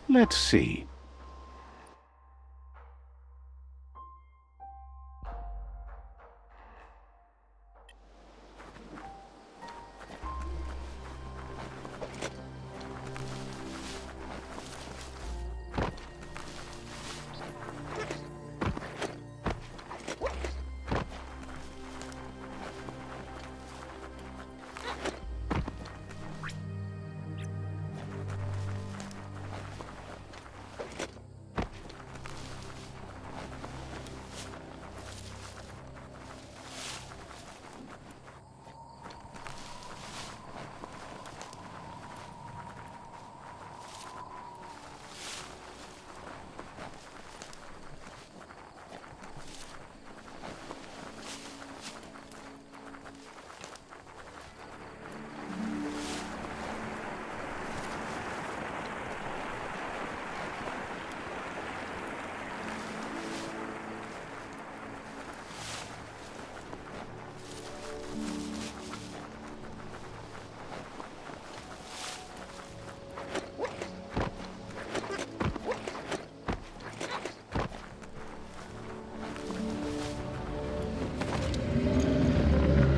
Let's see.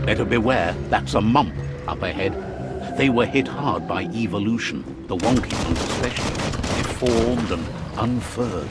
Better beware, that's a mump up ahead. They were hit hard by evolution, the wonky ones especially, deformed and unfurred.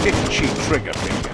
Itchy trigger finger.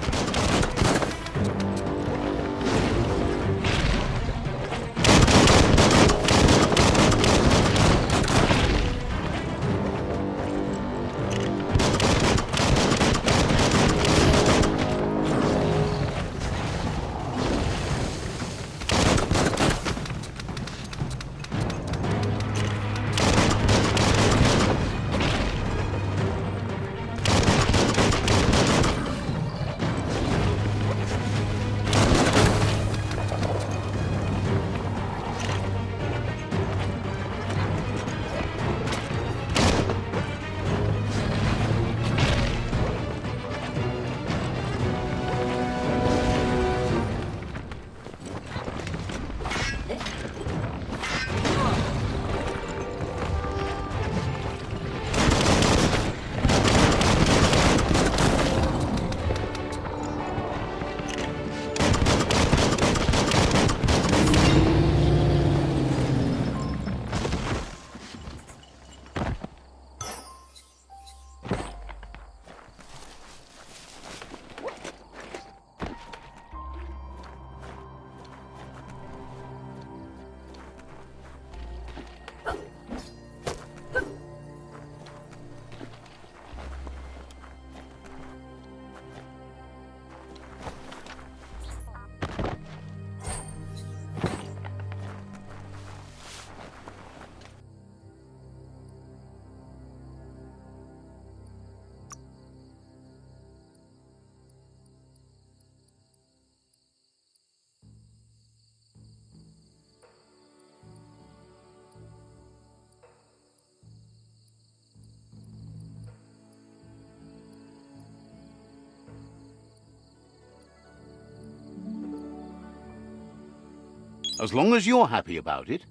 As long as you're happy about it.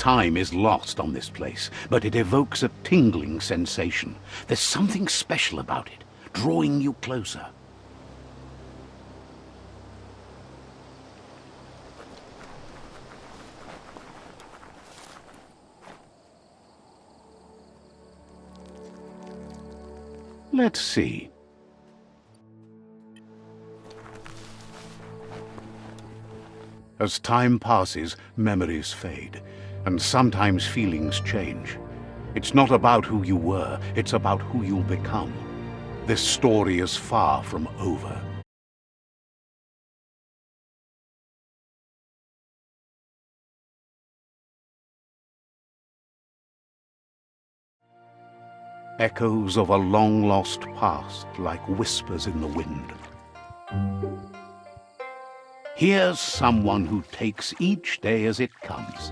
Time is lost on this place, but it evokes a tingling sensation. There's something special about it, drawing you closer. Let's see. As time passes, memories fade, and sometimes feelings change. It's not about who you were, it's about who you'll become. This story is far from over. Echoes of a long-lost past, like whispers in the wind. Here's someone who takes each day as it comes.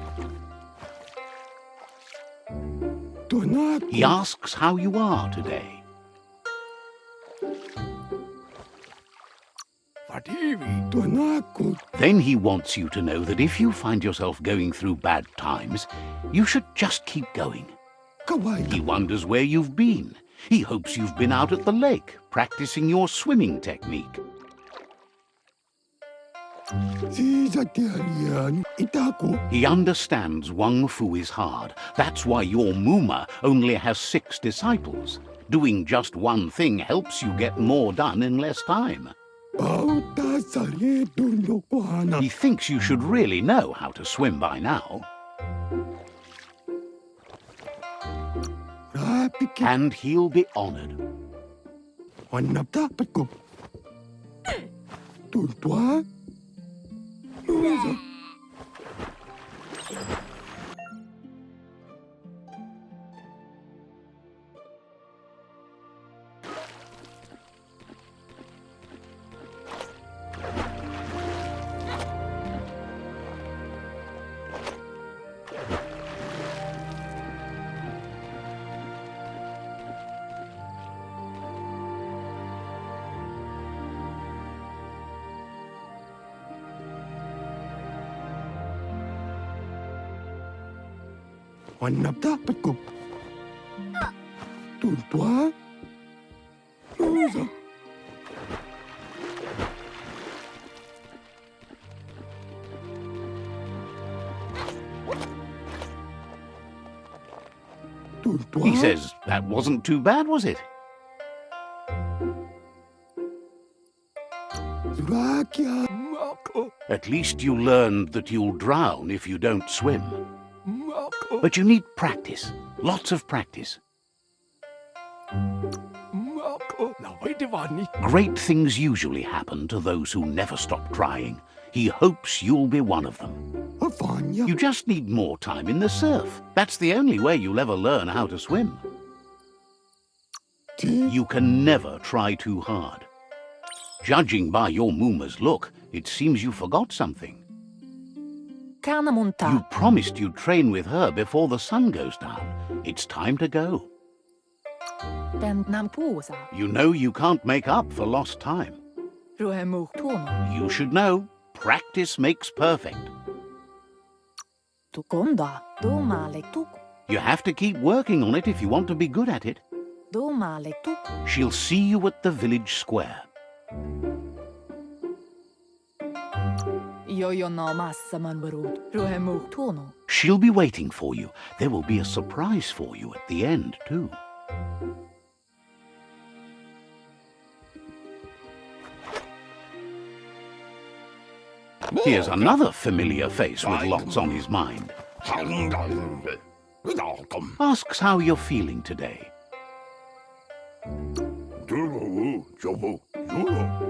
He asks how you are today. Then he wants you to know that if you find yourself going through bad times, you should just keep going. He wonders where you've been. He hopes you've been out at the lake, practicing your swimming technique. He understands Wang Fu is hard. That's why your mooma only has 6 disciples. Doing just one thing helps you get more done in less time. He thinks you should really know how to swim by now. And he'll be honored. He says, that wasn't too bad, was it? At least you learned that you'll drown if you don't swim. But you need practice, lots of practice. Great things usually happen to those who never stop trying. He hopes you'll be one of them. You just need more time in the surf. That's the only way you'll ever learn how to swim. You can never try too hard. Judging by your mooma's look, it seems you forgot something. You promised you'd train with her before the sun goes down. It's time to go. You know you can't make up for lost time. You should know, practice makes perfect. You have to keep working on it if you want to be good at it. She'll see you at the village square. She'll be waiting for you. There will be a surprise for you at the end, too. Here's another familiar face with lots on his mind. Asks how you're feeling today.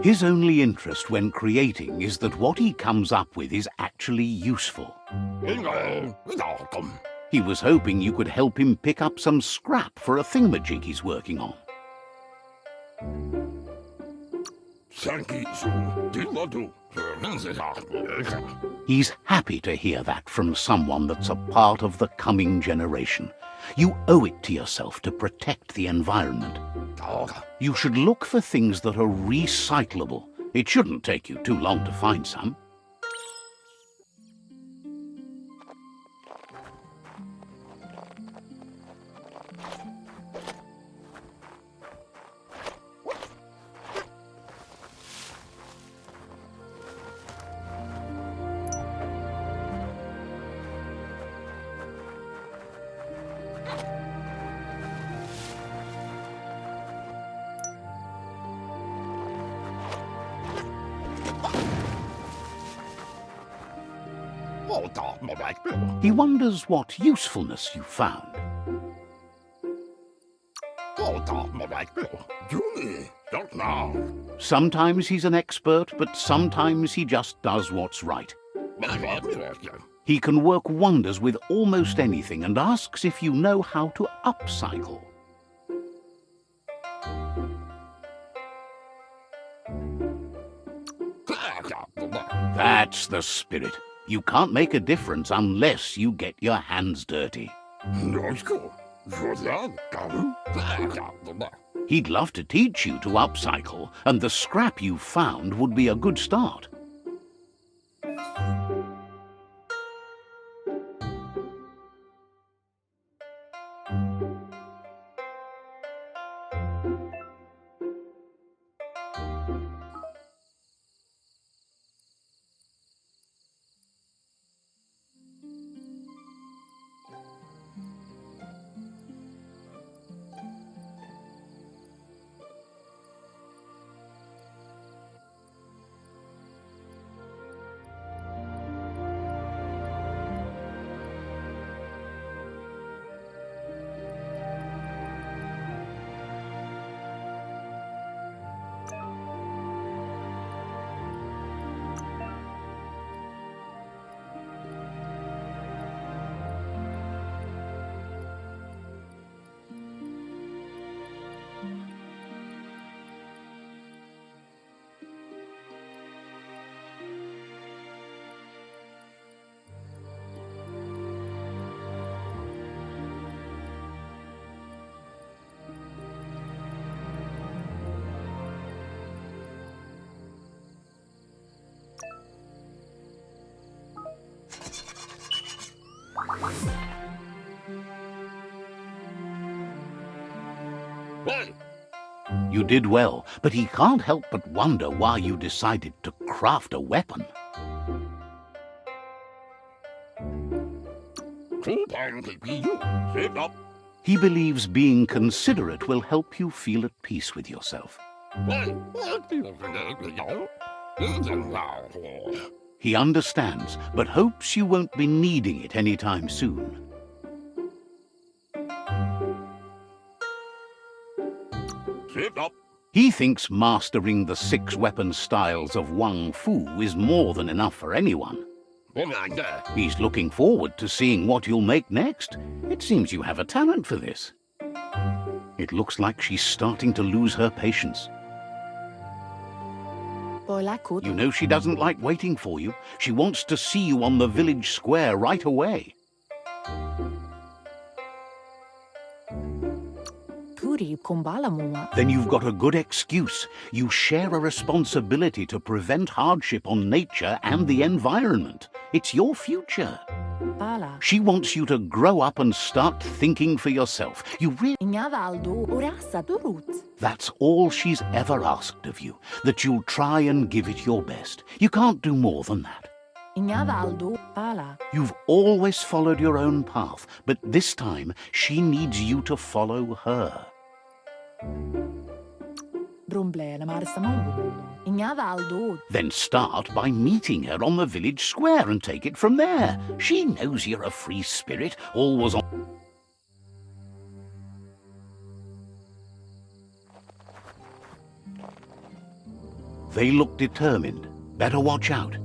His only interest when creating is that what he comes up with is actually useful. He was hoping you could help him pick up some scrap for a thingamajig he's working on. He's happy to hear that from someone that's a part of the coming generation. You owe it to yourself to protect the environment. You should look for things that are recyclable. It shouldn't take you too long to find some. He wonders what usefulness you found. Sometimes he's an expert, but sometimes he just does what's right. He can work wonders with almost anything and asks if you know how to upcycle. That's the spirit. You can't make a difference unless you get your hands dirty. He'd love to teach you to upcycle, and the scrap you found would be a good start. You did well, but he can't help but wonder why you decided to craft a weapon. He believes being considerate will help you feel at peace with yourself. He understands, but hopes you won't be needing it anytime soon. He thinks mastering the 6 weapon styles of Wang Fu is more than enough for anyone. He's looking forward to seeing what you'll make next. It seems you have a talent for this. It looks like she's starting to lose her patience. You know she doesn't like waiting for you. She wants to see you on the village square right away. Then you've got a good excuse. You share a responsibility to prevent hardship on nature and the environment. It's your future. She wants you to grow up and start thinking for yourself. You really... That's all she's ever asked of you, that you'll try and give it your best. You can't do more than that. You've always followed your own path, but this time she needs you to follow her. Then start by meeting her on the village square and take it from there. She knows you're a free spirit, always on... They look determined. Better watch out.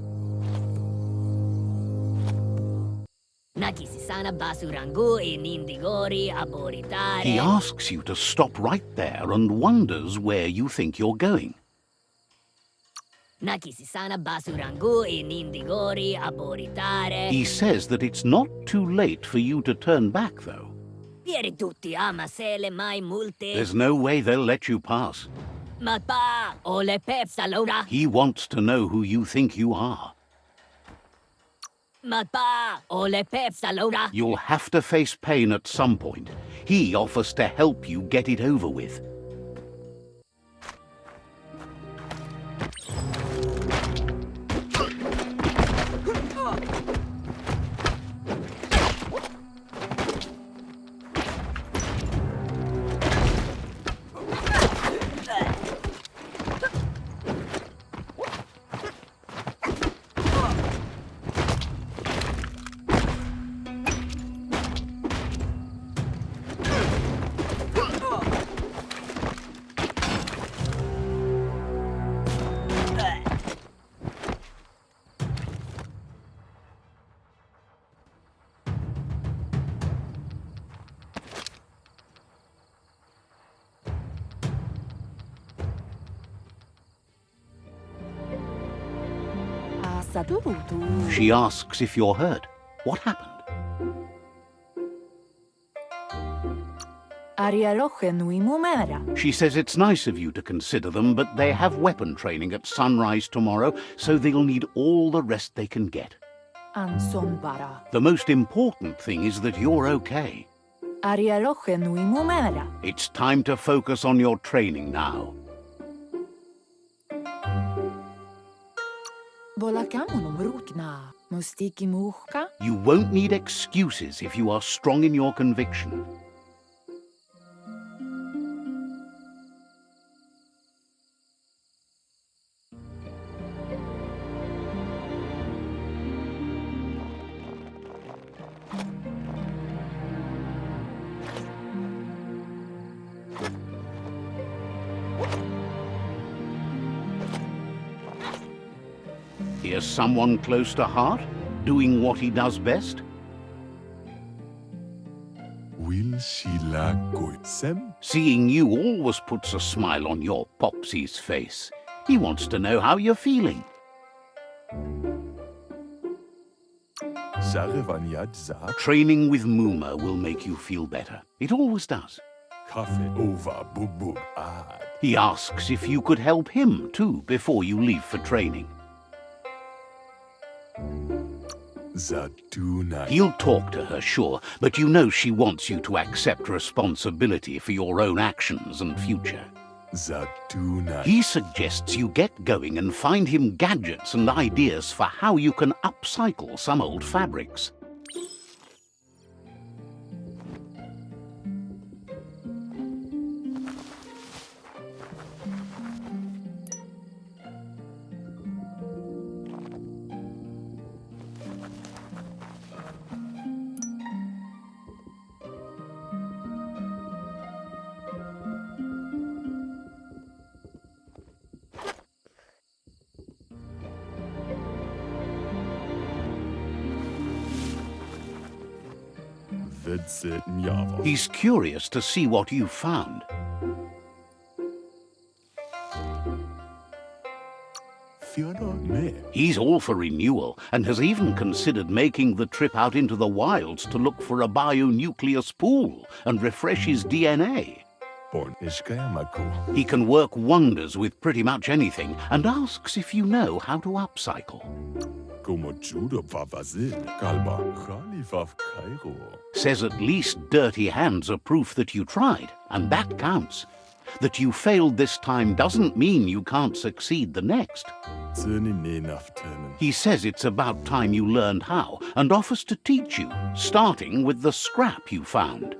He asks you to stop right there and wonders where you think you're going. He says that it's not too late for you to turn back, though. There's no way they'll let you pass. He wants to know who you think you are. You'll have to face pain at some point. He offers to help you get it over with. She asks if you're hurt. What happened? She says it's nice of you to consider them, but they have weapon training at sunrise tomorrow, so they'll need all the rest they can get. The most important thing is that you're okay. It's time to focus on your training now. You won't need excuses if you are strong in your conviction. Here's someone close to heart, doing what he does best. Seeing you always puts a smile on your popsi's face. He wants to know how you're feeling. Training with mooma will make you feel better. It always does. He asks if you could help him too before you leave for training. He'll talk to her, sure, but you know she wants you to accept responsibility for your own actions and future. He suggests you get going and find him gadgets and ideas for how you can upcycle some old fabrics. He's curious to see what you've found. He's all for renewal and has even considered making the trip out into the wilds to look for a bionucleus pool and refresh his DNA. He can work wonders with pretty much anything and asks if you know how to upcycle. Says at least dirty hands are proof that you tried, and that counts. That you failed this time doesn't mean you can't succeed the next. He says it's about time you learned how, and offers to teach you, starting with the scrap you found.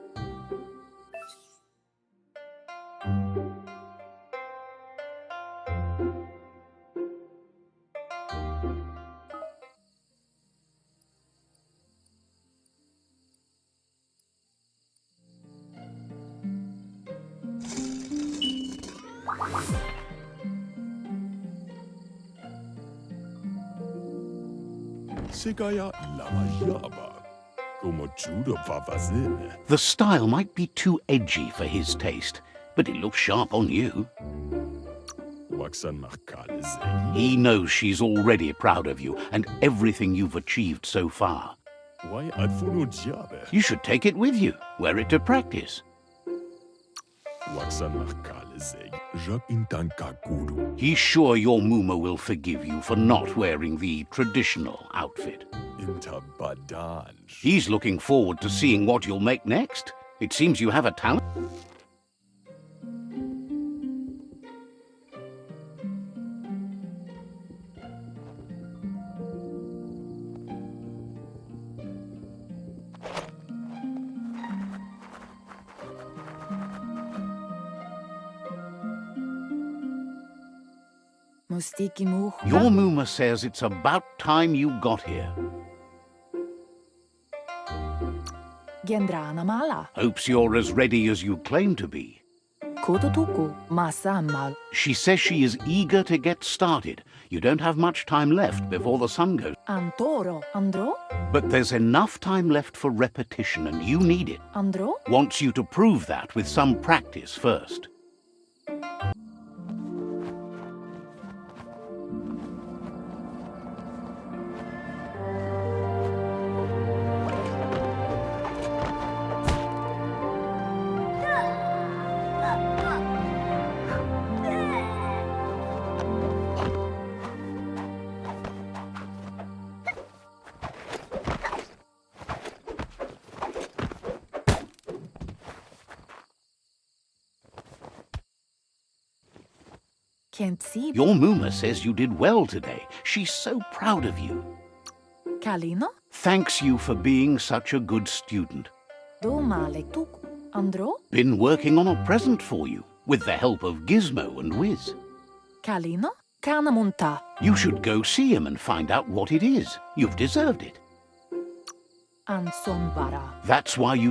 The style might be too edgy for his taste, but it looks sharp on you. He knows she's already proud of you and everything you've achieved so far. You should take it with you, wear it to practice. He's sure your mooma will forgive you for not wearing the traditional outfit. He's looking forward to seeing what you'll make next. It seems you have a talent. Your mooma says it's about time you got here. Hopes you're as ready as you claim to be. She says she is eager to get started. You don't have much time left before the sun goes. But there's enough time left for repetition, and you need it. Wants you to prove that with some practice first. Can't see. Your mooma says you did well today. She's so proud of you. Kalino? Thanks you for being such a good student. Domale tuk. Andro? Been working on a present for you, with the help of Gizmo and Wiz. Kalino? Kanamunta. You should go see him and find out what it is. You've deserved it. Ansonbara. That's why you...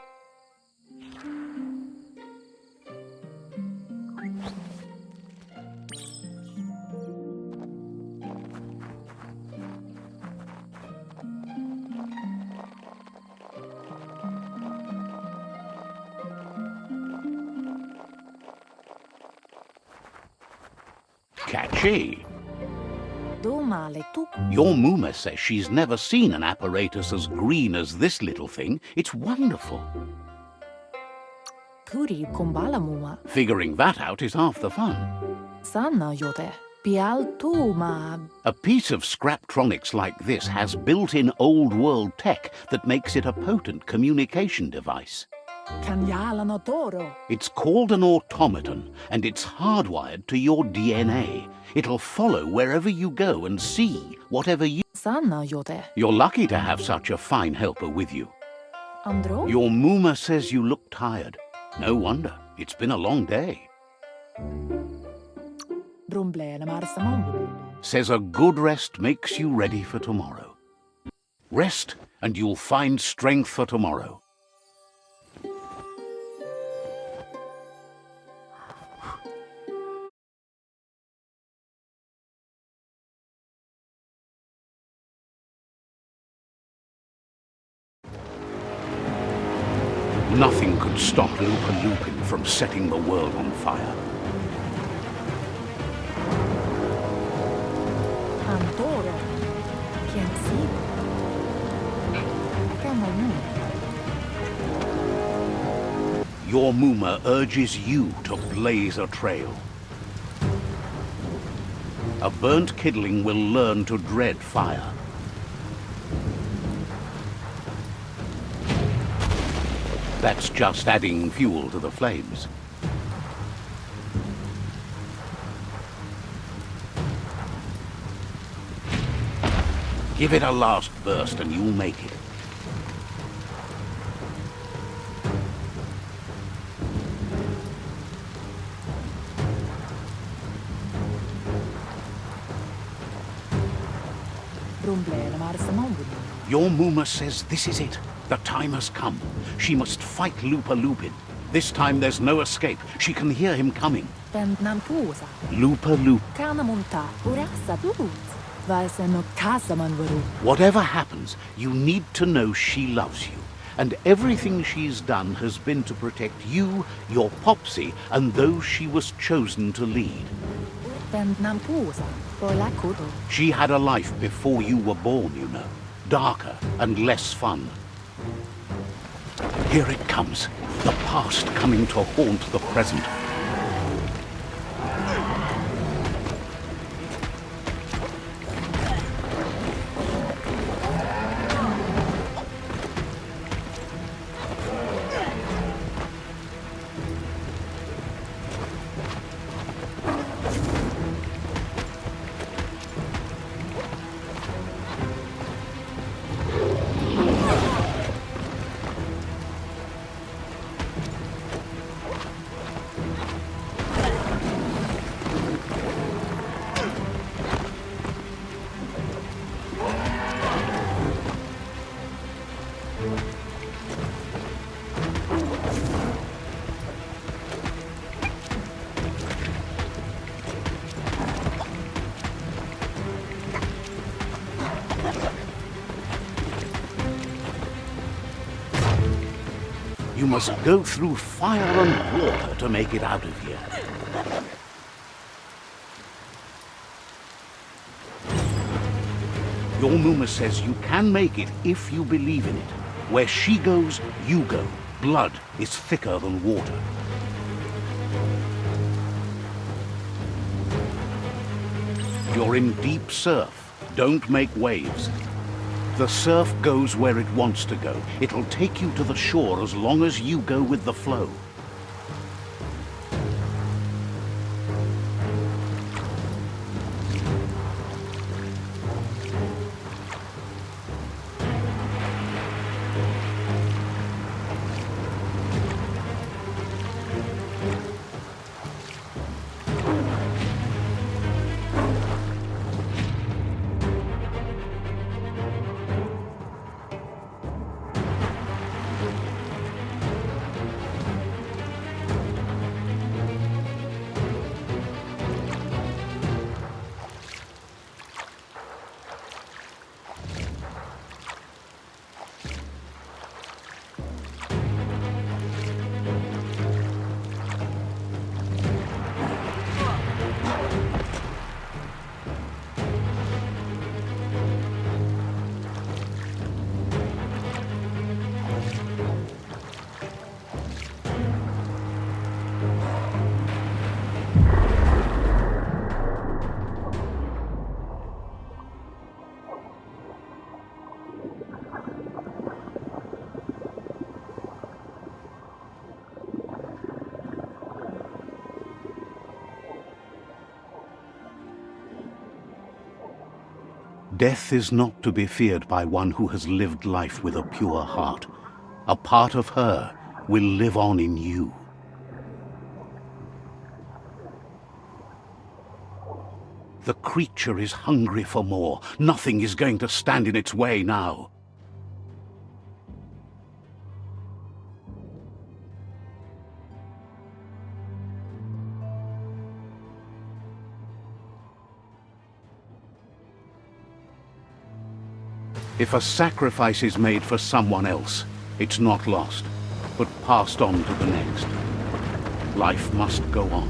Catchy. Domale tuk. Your mooma says she's never seen an apparatus as green as this little thing. It's wonderful. Kuri kumbala muma. Figuring that out is half the fun. Sana yote. Pial tuma. A piece of scraptronics like this has built-in old-world tech that makes it a potent communication device. Kanyala no toro. It's called an automaton, and it's hardwired to your DNA. It'll follow wherever you go and see whatever you... Sana yote. You're lucky to have such a fine helper with you. Andro? Your mooma says you look tired. No wonder. It's been a long day. Brumblele marsamon. Says a good rest makes you ready for tomorrow. Rest, and you'll find strength for tomorrow. Nothing could stop LUPA-LUPIN from setting the world on fire. Antoro. Can't see. Kamamu. Your mooma urges you to blaze a trail. A burnt kidling will learn to dread fire. That's just adding fuel to the flames. Give it a last burst and you'll make it. Brumblele marsamon. Your mooma says this is it. The time has come. She must fight LUPA-LUPIN. This time there's no escape. She can hear him coming. Pendnam pusa. LUPA-LUPIN. Kanamunta. Urasa dut. Vaise no kasaman varu. Whatever happens, you need to know she loves you. And everything she's done has been to protect you, your popsi, and those she was chosen to lead. Pendnam pusa. Pola kudo. She had a life before you were born, you know. Darker and less fun. Here it comes. The past coming to haunt the present. You must go through fire and water to make it out of here. Your mooma says you can make it if you believe in it. Where she goes, you go. Blood is thicker than water. You're in deep surf. Don't make waves. The surf goes where it wants to go. It'll take you to the shore as long as you go with the flow. Death is not to be feared by one who has lived life with a pure heart. A part of her will live on in you. The creature is hungry for more. Nothing is going to stand in its way now. If a sacrifice is made for someone else, it's not lost, but passed on to the next. Life must go on.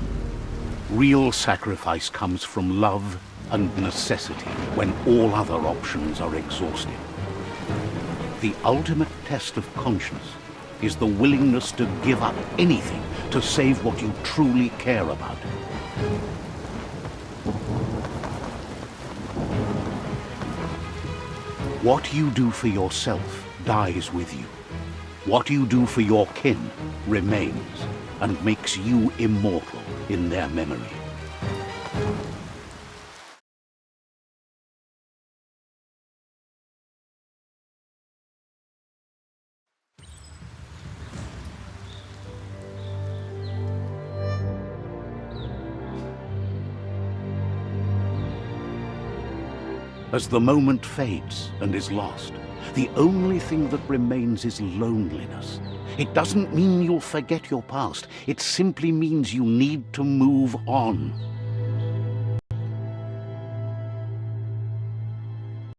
Real sacrifice comes from love and necessity when all other options are exhausted. The ultimate test of conscience is the willingness to give up anything to save what you truly care about. What you do for yourself dies with you. What you do for your kin remains and makes you immortal in their memory. As the moment fades and is lost, the only thing that remains is loneliness. It doesn't mean you'll forget your past. It simply means you need to move on.